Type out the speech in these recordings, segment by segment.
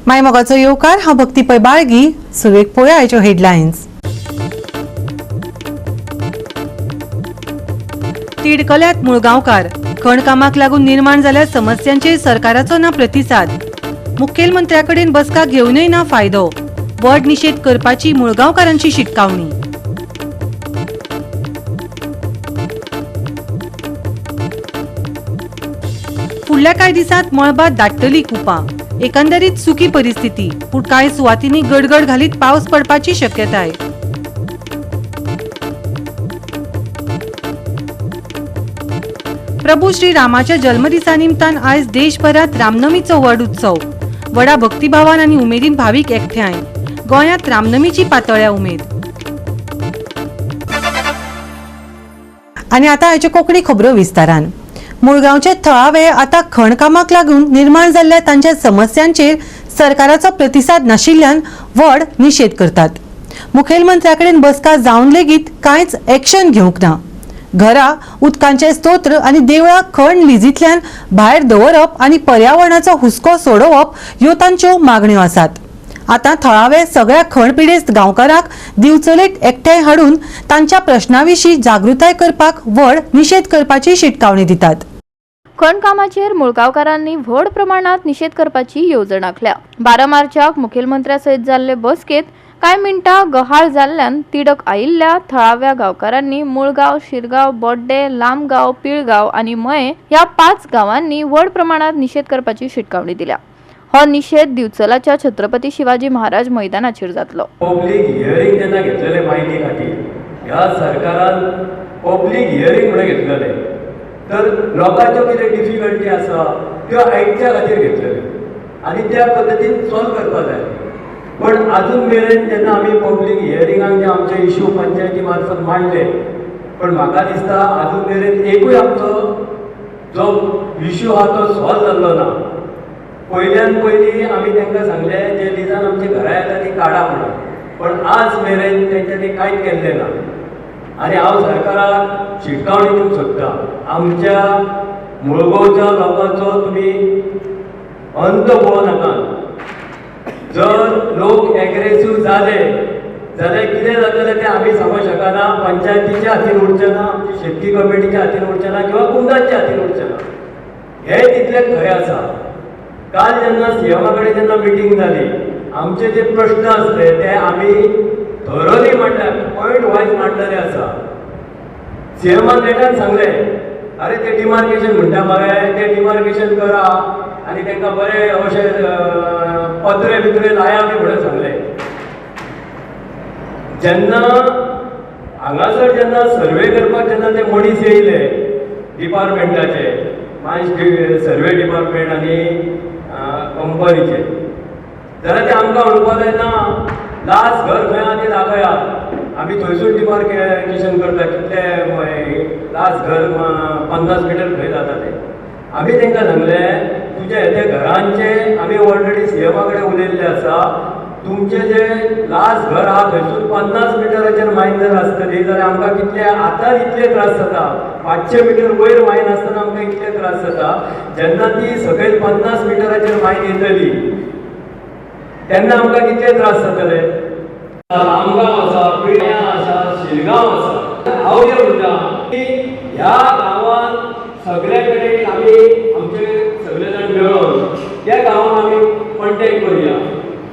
मायमोगाचो येवकार हांव भक्ती पै बाळगी. सुरवेक पळोवया आयच्यो हेडलायन्स. तिडकल्यात मुळगांवकार. खण कामाक लागून निर्माण जाल्ल्या समस्यांचेर सरकाराचो ना प्रतिसाद. मुखेलमंत्र्याकडेन बसका घेवनय ना फायदो. व्हड निशेध करपाची मुळगांवकारांची शिटकावणी. फुडल्या कांय दिसांत मळबात दाटतली कुपां. एकंदरीत सुखी परिस्थिती, पूण कांय सुवातींनी गडगड घालीत पावस पडपाची शक्यताय. प्रभू श्री रामाच्या जल्मदिसा निमतान आयज देशभरात रामनमीचो व्हड उत्सव. व्हडा भक्तिभावान आनी उमेदीन भावीक एकठांय. गोंयांत रामनमीची पातळ्या उमेद. आनी आतां आयच्यो कोंकणी खबरो विस्तारान. मुळगांवचे थळावे आतां खण कामाक लागून निर्माण जाल्ल्या तांच्या समस्यांचेर सरकाराचो प्रतिसाद नाशिल्ल्यान व्हड निशेध करतात. मुखेलमंत्र्याकडेन बसका जावन लेगीत कांयच एक्शन घेवंक ना. घरां, उदकांचे स्तोत्र आनी देवळां खण लिजींतल्यान भायर दवरप आनी पर्यावरणाचो हुस्को सोडोवप ह्यो तांच्यो मागण्यो आसात. आतां थळावे सगळ्या खण पिडेस्त गांवकारांक दिवचलेक एकठांय हाडून तांच्या प्रश्नांविशीं जागृताय करपाक व्हड निशेध करपाची शिटकावणी दितात. खण कामाचेर मुळगांवकारांनी व्हड प्रमाणात निशेध करपाची येवजण आंखल्या. 12 मार्चाक मुखेलमंत्र्या सयत जाल्ले बसकेत कांय मिनटां गहाळ जाल्ल्यान तिडक आयिल्ल्या थळाव्या गांवकारांनी मुळगांव, शिरगांव, बोड्डे, लामगांव, पिळगांव आनी मये ह्या 5 गांवांनी व्हड प्रमाणात निशेध करपाची शिटकावणी दिल्या. हो निशेध दिवचलाच्या छत्रपती शिवाजी महाराज मैदानाचेर जातलो. पब्लीक हियरिंग जेन्ना घेतलेले माहिती खातीर ह्या सरकारान पब्लीक हियरिंग म्हणून घेतलेले, तर लोकांच्यो कितें डिफिकल्टी आसा त्यो आयकच्या खातीर घेतलेले आनी त्या पद्दतीन सॉल्व करपाक जाय. पण अजून मेरेन जेन्ना आमी पब्लीक हियरिंगाक जे आमचे इश्यू पंचायती मार्फत मांडले, पण म्हाका दिसता अजून मेरेन एकूय आमचो जो इश्यू आहा तो सॉल्व जाल्लो ना. पयल्यान पयलीं आमी तांकां सांगलें जे लिजान आमची घरां येता ती काडा म्हणून, पण आज मेरेन तेंच्यांनी कांयच केल्लें ना. आनी हांव सरकाराक शिटकावणी दिवंक सोदतां, आमच्या मुळगांवच्या लोकांचो तुमी अंत पळोवं नाका. जर लोक एग्रेसीव जाले जाल्यार कितें जातलें तें आमी सांगूंक शकना. पंचायतीच्या हातीन उरचें ना, आमची शेतकी कमिटीच्या हातीन उरचें ना किंवा कुंदाच्या हातीन उरचें ना. हें तितलें खरें आसा. काल जेन्ना सीएमा कडेन जेन्ना मिटींग जाली, आमचे जे प्रश्न आसले ते आमी थरोली मांडल्या, पॉयंट वायज मांडलेले आसा. सीएमान तेन्ना सांगलें, अरे ते डिमार्केशन म्हणटा मरे, ते डिमार्केशन करा आनी तांकां बरें अशें पत्रे बित्रे लाया बी म्हणून सांगलें. जेन्ना हांगासर जेन्ना सर्वे करपाक जेन्ना ते मनीस येयले डिपार्टमेंटाचे, सर्वे डिपार्टमेंट आनी कंपनीचे, जाल्यार ते आमकां म्हणपाक जाय ना लास्ट घर खंय आहा तें दाखयात, आमी थंयसून डिमार्केशन करता. कितले लास्ट घर 50 मिटर खंय जाता तें. आमी तांकां सांगलें तुजे ते घरांचे आमी ऑलरेडी सीएमा कडेन उलयल्ले आसा. तुमचे जे लास्ट घर आहा थंयसून 50 मिटराचेर मायन जर आसतली जाल्यार आमकां कितले आतां इतले त्रास जाता. 500 मिटर वयर मायन आसतना आमकां इतले त्रास जाता. जेन्ना ती सकयल 50 मिटराचेर मायन येतली तेन्ना आमकां कितले त्रास जातले. लामगांव आसा, पिळ्या आसा, शिरगांव आसा. हांव कितें म्हणटा की ह्या गांवांत सगळे कडेन आमी आमचे सगळे जाण मेळून त्या गांवांत आमी कॉन्टेक्ट करुया.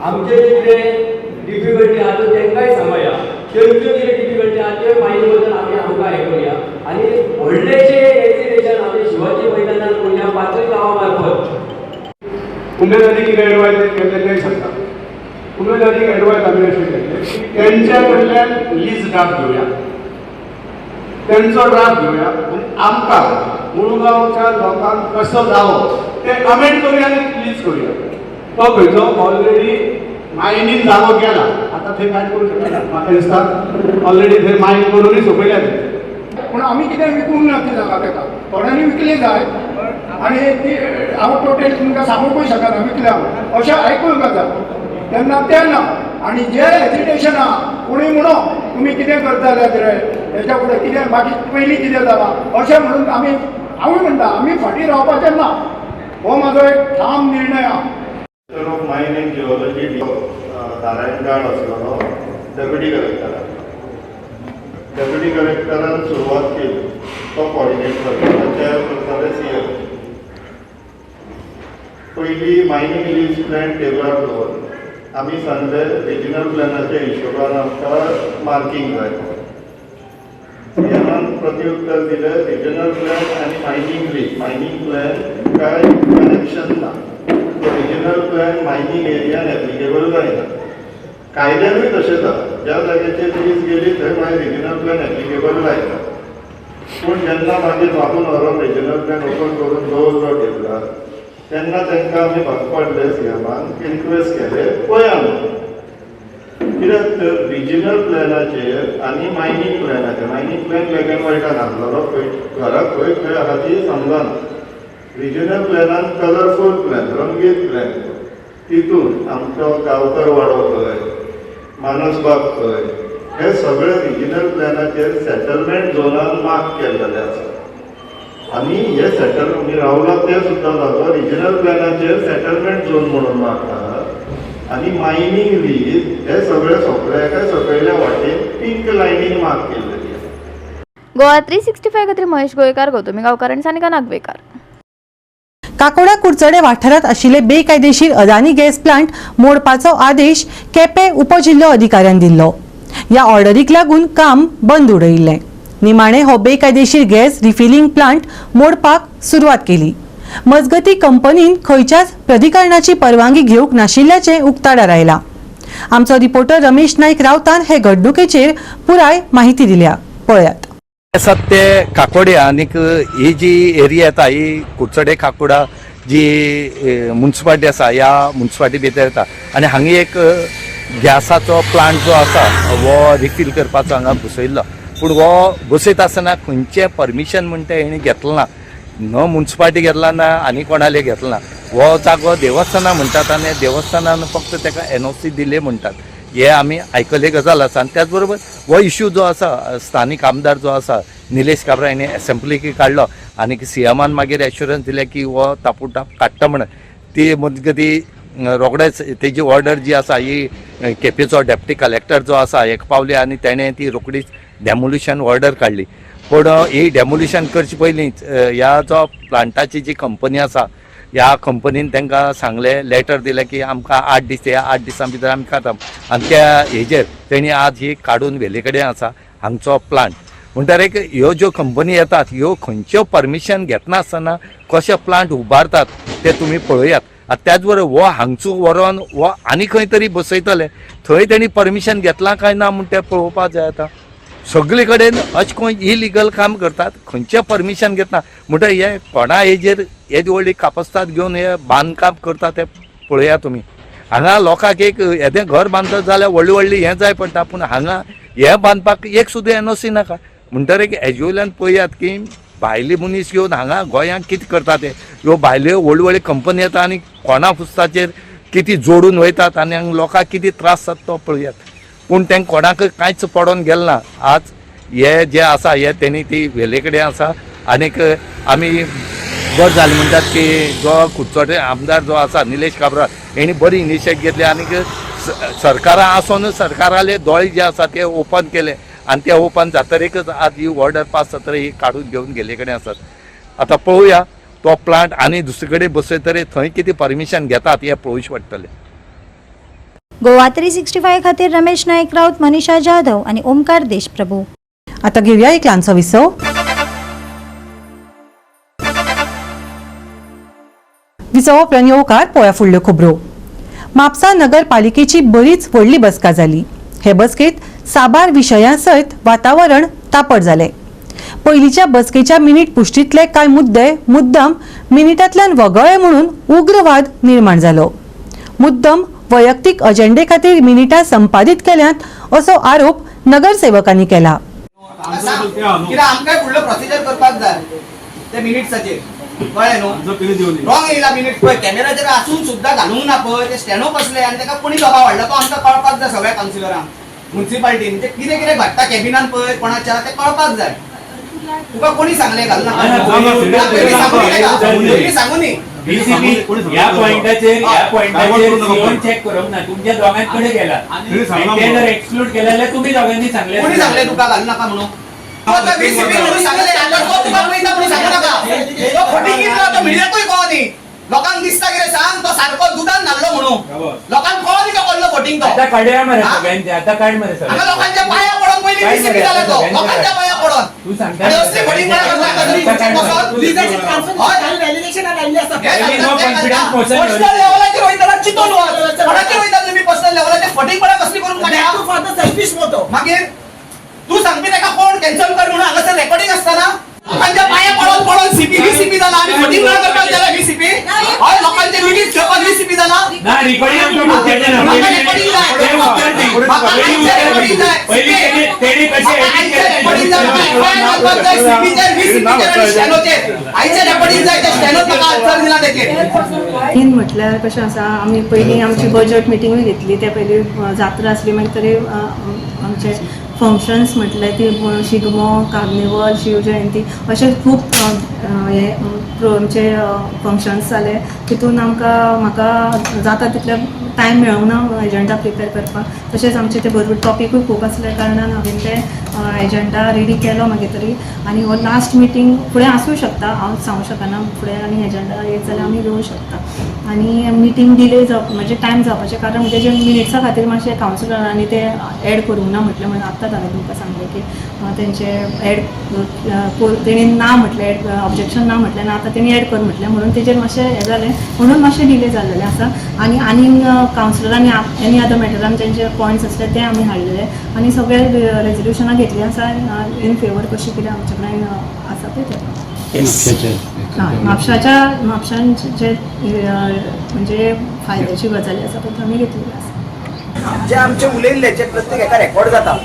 आमचे जे कितें डिफिकल्टी आहा त्यो तांकांय सांगुया. तेंच्यो कितें डिफिकल्टी आहा त्यो माहिती बद्दल आमी आमकां हें करुया आनी व्हडलेशें एक्झिबिशन आमी शिवाजी मैदानार करुया 5 गांवां मार्फत. उमेदवारी कितें एडवायस केल्ले तें सांगता. उमेदवारीक एडवायस आमी अशें केल्ले की तेंच्या कडल्यान लीज ड्राफ्ट घेवया, तेंचो ड्राफ्ट घेवया आनी आमकां मुळगांवच्या लोकांक कसो जावो तें अमेंड करुया आनी लीज करुया. तो खंयचो ऑलरेडी मायनीन जागो गेला, आतां थंय कांय करूंक शकना. म्हाका दिसता ऑलरेडी थंय मायन करूनय सोंपयल्या तें. पूण आमी कितें विकूंक ना ती जागा ताका. थोड्यांनी विकली जाय आनी ती हांव टोटल तुमकां सांगूंकूय शकना विकल्या अशें आयकूंक जाता. तेन्ना तें ना. आनी जे एजिटेशन आहा कोणूय म्हणो तुमी कितें करताले रे हेच्या फुडें कितें बाकी पयलीं कितें जालां अशें म्हणून आमी हांवूय म्हणटा आमी फाटीं रावपाचें ना. हो म्हाजो एक ठाम निर्णय आहा. Of mines and geology Narayan गाड आसलो डेप्युटी कलेक्टरान सुरवात केली तो कॉर्डिनेट करता चेअर करताले सीएम पयली मायनिंग लिस्ट प्लॅन टेबलार दवर आमी सांगले रिजनल प्लॅनाच्या हिशोबान आमकां मार्किंग जाय सीएमान प्रत्युत्तर दिलें रिजनल प्लॅन आनी मायनिंग प्लॅन काय कनेक्शन ना रिजनल प्लॅन मायनिंग एरियान एप्लिकेबल जायना कायद्यानूय तशें जाता ज्या जाग्याचेर लीज गेली थंय मागीर रिजनल प्लॅन एप्लिकेबल जायना पूण जेन्ना मागीर वापरून व्हरोन रिजनल प्लॅन ओपन करून दवरलो टेबलार तेन्ना तांकां आमी भाग पाडले सीएमान रिक्वेस्ट केले पळया कित्याक तर रिजनल प्लॅनाचेर आनी मायनिंग प्लॅनाचेर मायनिंग प्लॅन ब्लॅक एंड व्हायटान आसलो घराक खंय खंय आहा ती समजना रिजनल प्लॅनान कलरफूल प्लॅन रंगीत प्लॅन तितून आमचो गांवकर वाडो खंय मानसबाग खंय हे सगळे रिजनल प्लॅनाचेर सेटलमेंट झोनान मार्क केल्लेले आसा आनी हे सेटलमेंट रावला ते सुद्दां जालो रिजनल प्लॅनाचेर सेटलमेंट झोन म्हणून मार्क आहा आनी मायनिंग लीज हे सगळे सोंपल्याक सकयल्या वाटेन पिंक लायनीन मार्क केल्लेली आसा गोवा 365 खातीर महेश गोयकार, गौतमी गांवकार आनी सानिका नागवेकर. काकोडा कुडचडे वाठारात आशिल्ले बेकायदेशीर अदानी गॅस प्लांट मोडपाचो आदेश केपें उपजिल्लो अधिकाऱ्यान दिल्लो. ह्या ऑर्डरीक लागून काम बंद उडयिल्लें. निमाणे हो बेकायदेशीर गॅस रिफिलिंग प्लांट मोडपाक सुरवात केली. मजगती कंपनीन खंयच्याच प्राधिकरणाची परवानगी घेवंक नाशिल्ल्याचें उक्ताडार आयला. आमचो रिपोर्टर रमेश नाईक रावतान हे घडणुकेचेर पुराय माहिती दिल्या. पळयात. ते काकोड्या आनीक ही जी एरिया येता ही कुडचडे काकोडा जी म्युन्सिपालिटी आसा ह्या म्युन्सिपालिटी भितर येता आनी हांगा एक गॅसाचो प्लांट जो आसा वो रिफील करपाचो हांगा बसयल्लो पूण वो बसयता आसतना खंयचें परमिशन म्हणटा हेणी घेतलो ना न म्युन्सिपालिटी घेतला ना आनी कोणाले घेतलो ना. वो जागो देवस्थाना म्हणटात आनी देवस्थानान फक्त ताका NOC दिले म्हणटात हे आमी आयकले गजाल आसा. आनी त्याच बरोबर हो इश्यू जो आसा स्थानीक आमदार जो आसा निलेश काब्रा हेणे असेंब्लीक काडलो आनी सीएमान मागीर एश्युरन्स दिले की हो तापूटाप काडटा म्हणून ती मजगती रोखडेच तेजी ऑर्डर जी आसा ही केपेचो डेप्युटी कलेक्टर जो आसा एक पावले आनी तेणें ती रोखडीच डेमोलिशन ऑर्डर काडली. पूण ही डेमोलिशन करचे पयलींच ह्या जो प्लांटाची जी कंपनी आसा ह्या कंपनीन तांकां सांगले लेटर दिलें की आमकां 8 दीस ते 8 दिसां भितर आमी काडटा आनी त्या हेजेर तेणी आज ही काडून व्हेले कडेन आसा हांगचो प्लांट. म्हणल्यार एक ह्यो ज्यो कंपनी येतात ह्यो खंयच्यो परमिशन घेतनासतना कशे प्लांट उबारतात ते तुमी पळयात. त्याच बरोबर हो हांगचो व्हरोन हो आनी खंय तरी बसयतले थंय तेणी परमिशन घेतलां काय ना म्हूण तें पळोवपाक जाय. आतां सगळे कडेन अशें खंय इलिगल काम करतात खंयचें परमिशन घेतना म्हणटा हे कोणा हेजेर येदी व्हडली कापस्ताद घेवन हे बांदकाम करता ते पळया तुमी. हांगा लोकांक एक येदें घर बांदता जाल्यार व्हडली व्हडली हें जाय पडटा पूण हांगा हें बांदपाक एक सुद्दां NOC नाका. म्हणटकीर एक हेजे पळयात की भायले मनीस येवन हांगा गोंयांत कितें करता ते ह्यो भायल्यो व्हडल्यो व्हडल्यो कंपनी येता आनी कोणा पुस्ताचेर कितें जोडून वयतात आनी हांगा लोकांक कितें त्रास जाता तो पळयात. पूण तेंकां कोणाक कांयच पडोन गेलें ना. आज हे जे आसा हे तेणी ती व्हेले कडेन आसा आनीक आमी बरें जालें म्हणटात की जो कुडचडे आमदार जो आसा निलेश काब्राल हेणी बरी इनिशिएटीव घेतली आनीक सरकारा आसून सरकाराले दोळे जे आसा ते ओपन केले आनी ते ओपन जातरीकच आज ही ऑर्डर पास जातकीर ही काडून घेवन गेले कडेन आसात. आतां पळोवया तो प्लांट आनी दुसरे कडेन बसयतरे थंय कितें परमिशन घेतात हें पळोवचें पडटलें. गोवा 365 खातीर रमेश नाईक राऊत, मनीषा जाधव आणि ओमकार देशप्रभू. आता घेऊया एक ल्हानसो विसव. विसव उपरांत येवकार पळया फुडल्यो खबरो. म्हापसा नगरपालिकेची बरीच व्हडली बसका जाली. हे बसकेत साबार विशयां सयत वातावरण तापट जालें. पयलींच्या बसकेच्या मिनीट पुश्टींतले कांय मुद्दे मुद्दम मिनिटांतल्यान वगळ्ळे म्हणून उग्रवाद निर्माण जालो. मुद्दम वैयक्तीक अजेंडे खातीर मिनिटां संपादीत केल्यात असो आरोप नगरसेवकांनी केला. कित्याक आमकां फुडलो प्रोसिजर करपाक जाय ते मिनिट्साचेर कळ्ळें न्हू. रॉंग येयला मिनिट्स पळय कॅमेराचेर आसून सुद्दां घालूंक ना पळय ते स्टॅनो कसले आनी ताका कोणी लोकां वाडला तो आमकां कळपाक जाय. सगळ्या कावन्सिलरांक म्युन्सिपालिटीन म्हणजे कितें कितें घडटा कॅबिनान पळय कोणाच्या ते कळपाक जाय. तुका कोणी सांगलें घालना पयलीं सांगून दी या पॉइंटाचेर सीओन चेक करूंक ना, तुमच्या दोघांकडे गेला आणि ते जर एक्सक्लूड केले जाल्यार तुम्ही दोघांनी सांगले कोणी सांगले तुका घालू नका म्हणून आता VCP म्हणून सांगले आता तो तुका पळयता म्हणून सांगू नका तो खोटी कितलो तो मिडियाकूय कळनी लोकांक दिसता कितें सांग तो सारको दुदान नाल्लो म्हणून लोकांक कळनी तो कसलो फोटिंग तो आता काढया मरे सगळ्यांचे, आता काढ मरे हांगा सगळ्यांचे. लोकांच्या पाया पडून पयली काय VCP मरे जालो तो सगळ्यांचे लोकांच्या पाया पडून तू सांगता आणि असली फोटिंग करता कसली तुमच्या बसत लिजाचे Payment of confidence motion personal लेवलाचेर वयताना चितून वच कोणाचेर वयता तुम्ही पर्सनल लेवलाचेर फोटिंग पडा कसली करून काढया मागीर तू सांगपी ताका कोण कॅन्सल कर म्हणून हांगासर रेकॉर्डिंग असताना लोकांच्या पाया पडून VCP जाला आनी फोटिंग कोणा करपाक जाला VCP हय लोकांचे मिनीट्स घेवपाक VCP जाला ना रिकॉर्डिंग आमच्या मुख्याचे ना म्हाका recording जाय. ते मुख्याचे. म्हाका recording जाय. पहिली तेणी कशी recording जाय. काय घालपाक जाय CP चेर VCP चेर आनी स्टॅनोचेर आयचे रेकॉर्डिंग जाय ते स्टॅनोत म्हाका आन्सर दिला तेचेर मेन म्हटल्यार कशें आसा आमी पयलीं आमची बजट मिटिंगूय घेतली त्या पयलीं जात्रा आसली मागीर तरी आमचे फंक्शन्स म्हटल्यार ती शिगमो कार्निवल शिवजयंती अशे खूब हे आमचे फंक्शन्स जाले तितून म्हाका जाता तितले टायम मेळूंक ना एजंडा प्रिपेर करपाक तशेंच आमचे ते भरपूर टॉपिकूय खूब आसल्या कारणान हांवें ते एजंडा रेडी केलो मागीर तरी आनी हो लास्ट मिटींग फुडें आसूं शकता हांव सांगूं शकना फुडें आनी एजंडा येत जाल्यार आमी घेवं शकता आनी मिटींग डिले जावप म्हणजे टायम जावपाचें कारण म्हणजे जे मिनिट्सा खातीर मातशें कावन्सिलरांनी ते एड करूंक ना म्हटलें म्हणून आत्ताच हांवें तुमकां सांगलें की तेंचे एड तेणी ना म्हटलें एड ऑब्जेक्शन ना म्हटलें ना आतां तेणी एड कर म्हटलें म्हणून तेजेर मातशें हें जालें म्हणून मातशें डिले जाल्लेलें आसा आनी कावन्सिलरांनी एनी अदर मॅटरान तेंचे पॉयंट्स आसले ते आमी हाडलेले आनी सगळे रेजोल्युशनां घेतली आसा इन फेवर कशी कितें आमचे कडेन आसा ते म्हापशांचे जे फायद्याची गजाली आसा पळय आमी घेतलेली आसा जे आमचे उलयल्ले जे प्रत्येक एका रेकॉर्ड जाता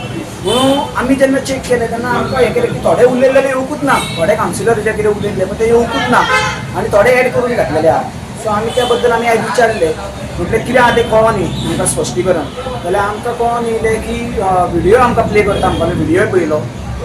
म्हणून आमी जेन्ना चेक केले तेन्ना आमकां हें केलें की थोडे उलयल्लेले येवकूच ना थोडे कावन्सिलर जे कितें उलयल्ले पण ते येवकूच ना आनी थोडे एड करून घातलेले आहा सो आमी त्या बद्दल आमी आयज विचारले म्हटलें कितें आहा तें कळोन न्ही आमकां स्पश्टीकरण जाल्यार आमकां कळोन येयलें की व्हिडियो आमकां प्ले करता आमकां व्हिडियोय पळयलो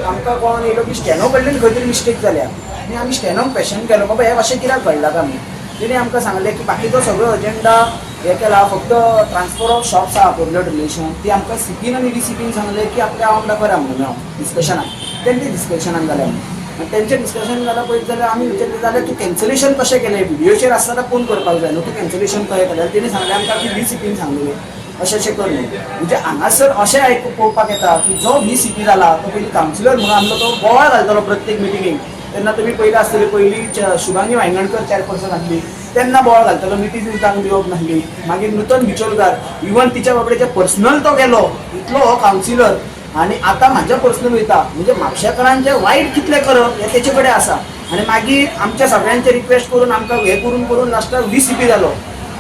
आमकां कळोन येयलो की स्टॅनो कडल्यान खंय तरी मिस्टेक जाल्या आनी आमी स्टॅनोक क्वेश्चन केलो बाबा हें अशें कित्याक घडलां काय म्हणून तेणी आमकां सांगलें की बाकीचो सगळो अजेंडा हें केला फक्त ट्रान्सफर ऑफ शॉप्स आहा पब्लीक रिलेशन ती आमकां सीपीन आनी डीसीपीन सांगलें की आपल्या वांगडा करा म्हणून डिस्कशनाक तेंचे डिस्कशनाक जालें आनी तेंचें डिस्कशन जालां पळयत जाल्यार आमी विचारलें जाल्यार तूं कॅन्सलेशन कशें केलें व्हिडियोचेर आसतना फोन करपाक जाय न्हू तूं कॅन्सलेशन कशें केलें तेणी सांगलें आमकां की डीसीपीन सांगलें अशें अशें कर न्हू म्हणजे हांगासर अशें पळोवपाक येता की जो VCP जाला तो पयलीं कावन्सिलर म्हणून आमचो तो बोवाळ घालतालो प्रत्येक मिटिंगेक तेन्ना तुमी पयलीं आसतली पयलीं शुभांगी वांयगणकर चॅरपर्सन आसली तेन्ना बोवाळ घालतालो मिटींग दिवंक दिवप नासली मागीर नूतन बिचोलकार इवन तिच्या बाबडेचे पर्सनल तो गेलो इतलो हो कावन्सिलर आनी आतां म्हाज्या पर्सनल वयता म्हणजे म्हापशेकारांचें वायट कितलें करप हें तेचे कडेन आसा आनी मागीर आमच्या सगळ्यांचे रिक्वेस्ट करून आमकां हें करून लास्टाक VCP जालो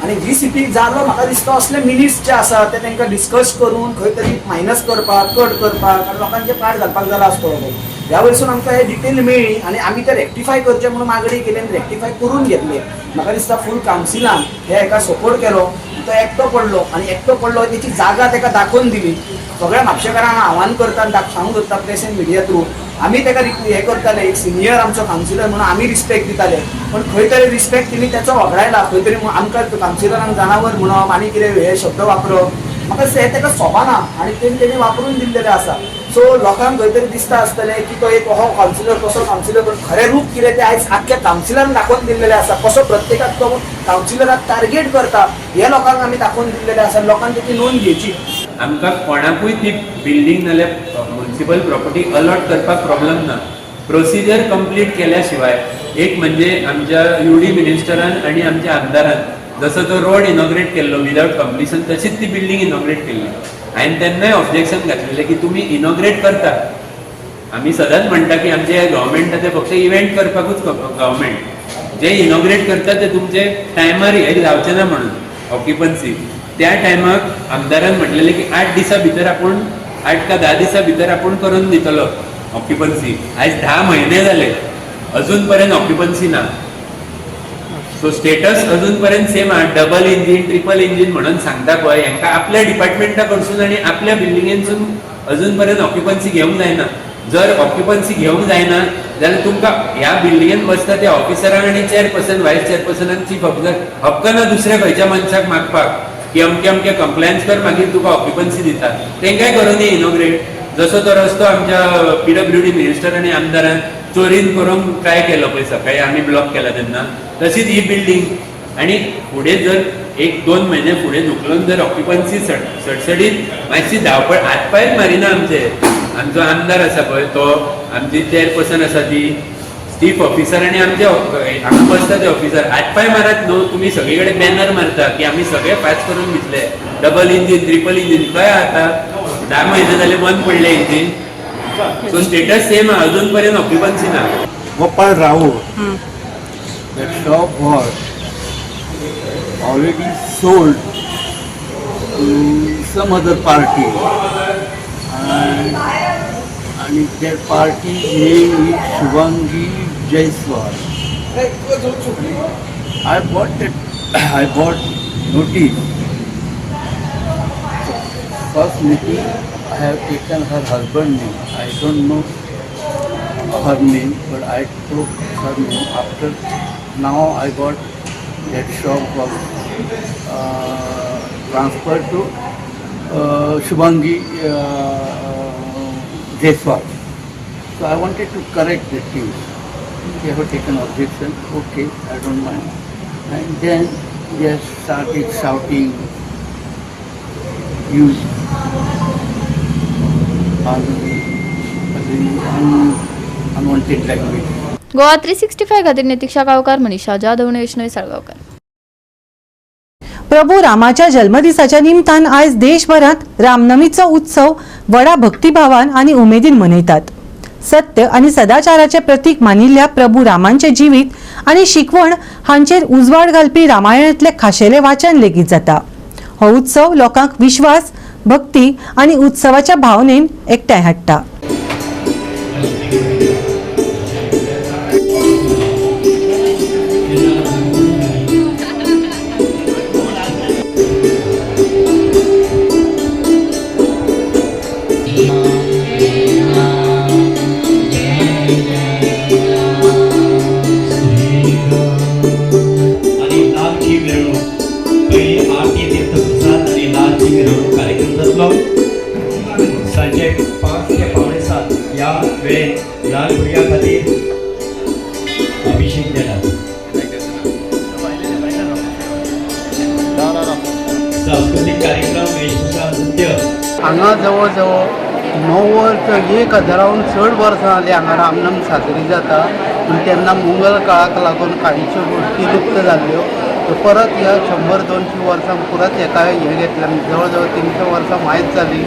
आनी VCP जालो म्हाका दिसता असले मिनिट्स जे आसा ते तांकां डिस्कस करून खंय तरी मायनस करपाक कट करपाक आनी लोकांचे पाड घालपाक जाला आसतलो ह्या वयरसून आमकां हे डिटेल मेळ्ळी आनी आमी ते रेक्टिफाय करचे म्हणून मागणी केली आनी रेक्टिफाय करून घेतले म्हाका दिसता फूल कावन्सिलान हे हेका सपोर्ट केलो तो एकटो पडलो तेची जागा ताका दाखोवन दिली सगळ्या म्हापशेकारांक आव्हान करता सांगूंक सोदता प्रेस एंड मिडिया थ्रू आमी ताका हें करताले एक सिनियर आमचो कावन्सिलर म्हणून आमी रिस्पेक्ट दिताले पण खंय तरी रिस्पेक्ट तिणी तेचो वगडायला खंय तरी आमकां कावन्सिलरांक जनावर म्हणप आनी कितें हे शब्द वापरप म्हाका हे ताका सोबाना आनी तेणी वापरून दिल्लेले आसा सो लोकांक खंय तरी दिसता आसतलें की तो एक हो कावन्सिलर कसो कावन्सिलर पण खरें रूप कितें तें आयज आख्ख्या कावन्सिलान दाखोवन दिल्लेलें आसा कसो प्रत्येकाक तो कावन्सिलराक टार्गेट करता हे लोकांक आमी दाखोवन दिल्लेलें आसा लोकांक तेची नोंद घेवची आमकां कोणाकूय ती बिल्डींग नाल्यार म्युनिसिपल प्रॉपर्टी अलॉट करपाक प्रॉब्लेम ना प्रोसिजर कंप्लीट केल्या शिवाय एक म्हणजे आमच्या UD मिनिस्टरान आनी आमच्या आमदारान जसो तो रोड इनॉग्रेट केल्लो विदाउट कंप्लिशन तशीच ती बिल्डींग इनॉग्रेट केल्ली हांवें तेन्नाय ऑब्जेक्शन घातलेलें की तुमी इनॉग्रेट करता आमी सदांच म्हणटा की आमचे गव्हर्मेंट ते फक्त इव्हेंट करपाकूच गव्हर्मेंट जे इनॉग्रेट करता ते तुमचे टायमार हे जावचें ना म्हणून ऑक्युपन्सी त्या टायमाक आमदारान म्हटलेलें की 8 दिसा भितर आपूण 8 का 10 दिसा भितर आपूण करून दितलो ऑक्युपन्सी आयज 10 म्हयने जाले अजून पर्यंत ऑक्युपन्सी ना सो स्टेटस अजून पर्यंत सेम आहा डबल इंजिन ट्रिपल इंजिन म्हणून सांगता पळय हांकां आपल्या डिपार्टमेंटा कडसून आनी आपल्या बिल्डिंगेनसून अजून पर्यंत ऑक्युपन्सी घेवंक जायना जर ऑक्युपन्सी घेवंक जायना जाल्यार तुमकां ह्या बिल्डिंगेन बसता त्या ऑफिसरांक आनी चेअरपर्सन व्हायस चेअरपर्सन आनी चीफ ऑफिसर हक्क ना दुसऱ्या खंयच्या मनशाक मागपाक की अमके अमके कंप्लायन्स कर मागीर तुका ऑक्युपन्सी दितात. तेंकाय करूं न्ही इनॉग्रेट. जसो तो रस्तो आमच्या PWD मिनिस्टर आनी आमदारान चोरीन करूंक ट्राय केलो पळय सकाळी आमी ब्लॉक केला तेन्ना, तशीच ही बिल्डिंग. आनी फुडें जर 1-2 म्हयने फुडें धुकलून जर ऑक्युपन्सी सडसडीत मातशी धांवपळ हातपायच मारिना आमचो आमदार आसा पळय तो, आमची चेअरपर्सन आसा ती, चीफ ऑफिसर आनी आमचे हांगा बसता ते ऑफिसर हातपाय मारत न्हू. तुमी सगळे कडेन बॅनर मारता की आमी सगळे पास करून दितले, डबल इंजीन ट्रिपल इंजीन काय आता 10 महिने जाले बंद पडले इंजीन. सो स्टेटस सेम अजून पर्यंत ऑक्युपन्सी ना. Gopal Raul, that shop was already sold to some other party, and that party's name is Shubhangi Jaiswal. I bought notice. First meeting I have taken her husband name. I don't know her name, but I took her name. After now I got that shop was transferred to Shubhangi Jaiswal. So I wanted to correct the thing. They have taken objection. Okay, I don't mind. And then they started shouting, use unwanted language. Goa 365 खातीर नितीक्षा गांवकार, मनीषा जाधव, वैष्णवी साळगांवकर. प्रभू रामाच्या जन्मदिसाच्या निमतान आयज देशभरात रामनमीचो उत्सव व्हडा भक्तिभावान आनी उमेदीन मनयतात. सत्य आनी सदाचाराचे प्रतीक मानिल्ल्या प्रभू रामांचे जिवीत आनी शिकवण हांचेर उजवाड घालपी रामायणांतले खाशेले वाचन लेगीत जाता. हो उत्सव लोकांक विश्वास, भक्ती आनी उत्सवाच्या भावनेन एकठांय हाडटा. सांजे 5 ते 5:15 या वेळेत लहान भुरग्यां खातीर अभिषेक देतात. सांस्कृतिक कार्यक्रम, वेशभूषा, नृत्य. हांगा जवळ जवळ 9 वर्स 1000 चड वर्सां जालीं हांगा रामनम साजरी जाता. पूण तेन्ना मुघल काळाक लागून कांयच्यो गोश्टी लुप्त जाल्ल्यो. परत ह्या 100-200 वर्सां परत हेका हें घेतलें. जवळ जवळ 300 वर्सां मायज जाली.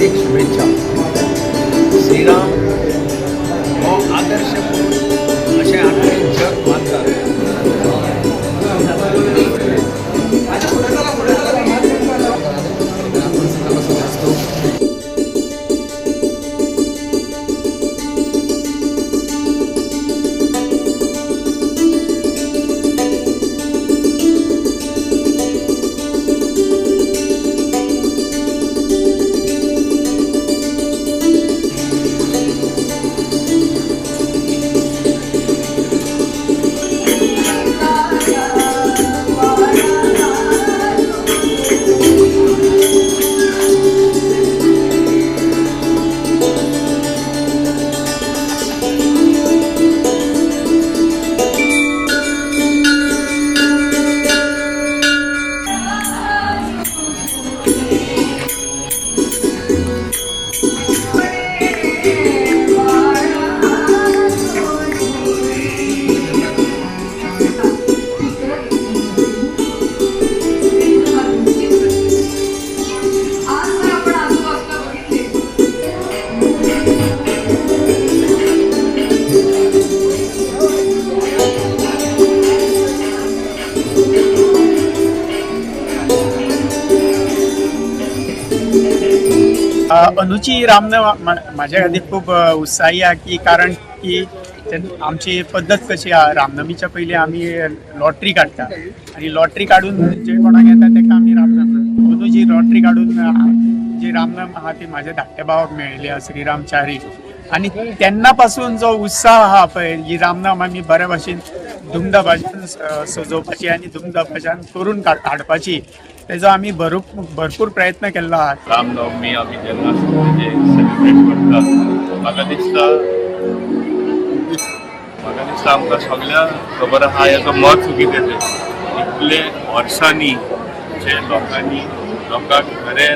हार्दिक शुभेच्छा. श्रीराम हो आदर्श पुरुष असे आख्खे जग मानतात. अनुची रामनं माझ्या खातीर खूप उत्साही आहे की कारण की आमची पद्धत कशी आहे, रामनमीच्या पयलीं आमी लॉटरी काडटा आणि लॉटरी काडून जे कोणाक येता ताका आमी रामनम. अनुची लॉटरी काडून जी रामनम आहा ती म्हाज्या धाकट्या भावाक मेळिल्ली आहा, श्रीराम चारी. आणि तेन्ना पासून जो उत्साह आहा पळय, ही रामनम आमी बऱ्या भाशेन धुमधामाच्यान सजोवपाची आणि धुमधामाच्यान करून काडपाची तेजो आमी भरपूर प्रयत्न केल्लो आहा. रामनवमी आमी जेन्ना सेलिब्रेट करतात म्हाका दिसता आमकां सगळ्यांक खबर आहा हेजो म्हत्व कितें तें. इतले वर्सांनी जे लोकांक खरे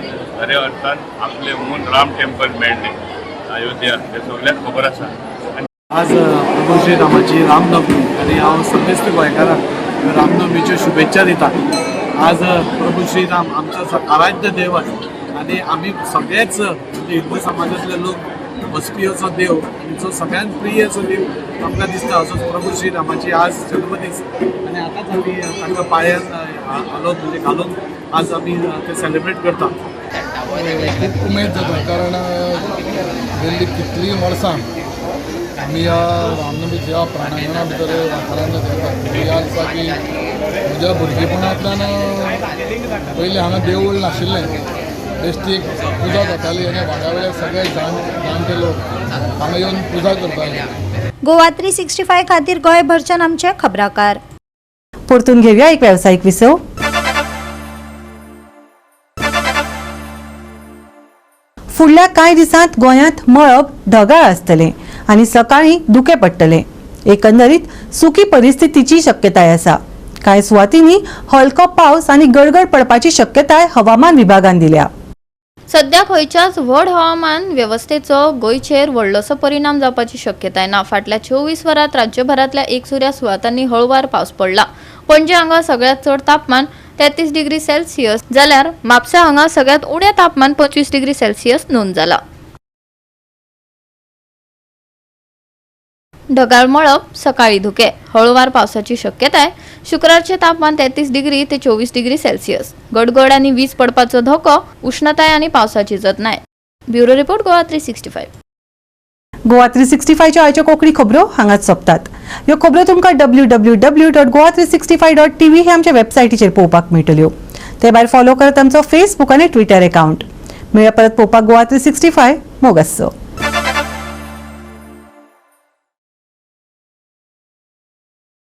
अर्थान आपले मूळ राम टेम्पल मेळ्ळें अयोध्या, ते सगळ्यांक खबर आसा. आज प्रभू श्रीरामाची रामनवमी आणि हांव सगळेच गोंयकारांक रामनवमीच्यो शुभेच्छा दिता. आज प्रभू श्रीराम आमचो आराध्य देव आहे आणि आम्ही सगळेच हिंदू समाजातले लोक वसपीचो देव आणि जो सगळ्यांत प्रियचो देव आमकां दिसता असो प्रभू श्रीरामाची आज जन्मदीस. आणि आतांच आमी तांकां पांयान हालोवन म्हणजे घालून आज आमी ते सेलिब्रेट करता. खूप उमेद जाता कारण गेल्ली कितलीं वर्सां आमी ह्या रामनमीच्या प्रांगणा भितर वाठारांत येतात. याद आसा की म्हज्या भुरगेपणांतल्यान पयलीं हांगा देवूळ नाशिल्लें, बेश्टीक पुजा जाताली आनी वाड्या वयले सगळे जाणटे लोक हांगा येवन पुजा करताले. गोवा 365 खातीर गोंयभरच्यान आमचे खबराकार. परतून घेऊया एक व्यावसायिक विसव. फुडल्या कांय दिसांत गोंयांत मळब ढगाळ आसतलें आनी सकाळीं धुकें पडटलें. एकंदरीत सुकी परिस्थितीची शक्यताय आसा. कांय सुवातींनी हलको पावस आनी गडगड पडपाची शक्यताय हवामान विभागान दिल्या. सध्या खंयच्याच व्हड हवामान वेवस्थेचो गोंयचेर व्हडलोसो परिणाम जावपाची शक्यताय ना. फाटल्या 24 वरांत राज्यभरांतल्या एकसुऱ्या सुवातांनी हळुवार पावस पडला. पणजे हांगा सगळ्यांत चड तापमान 33 डिग्री सेल्सियस जाल्यार म्हापसा हांगा सगळ्यांत उणें तापमान 25 डिग्री सेल्सियस नोंद जाला. ढगाळ मळब, सकाळी धुके, हळुवार पावसाची शक्यताय. शुक्रारचे तापमान 33 डिग्री ते 24 डिग्री सेल्सियस. गडगड आणि वीज पडपाचो धोको, उष्णताय आणि पावसाची जतनाय. Bureau report Goa 365. गोवा 365 च्यो आयच्यो कोंकणी खबरो हांगाच सोंपतात. ह्यो खबरो तुमकां www.goa365.tv हे आमच्या वेबसायटीचेर पळोवपाक मेळटल्यो. ते भायर फॉलो करात आमचो फेसबूक आनी ट्विटर अकाउंट. मेळ्या परत पळोवपाक गोवा 365 मोगासो.